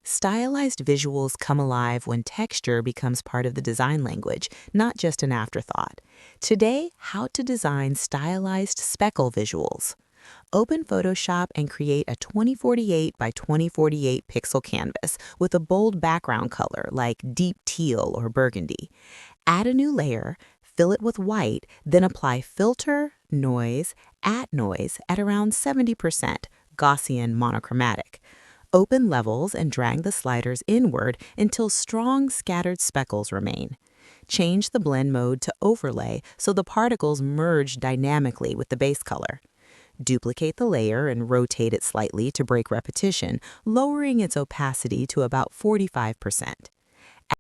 Stylized visuals come alive when texture becomes part of the design language, not just an afterthought. Today, how to design stylized speckle visuals. Open Photoshop and create a 2048 by 2048 pixel canvas with a bold background color like deep teal or burgundy. Add a new layer, fill it with white, then apply filter, noise, at noise at around 70%, Gaussian monochromatic. Open levels and drag the sliders inward until strong scattered speckles remain. Change the blend mode to overlay so the particles merge dynamically with the base color. Duplicate the layer and rotate it slightly to break repetition, lowering its opacity to about 45%.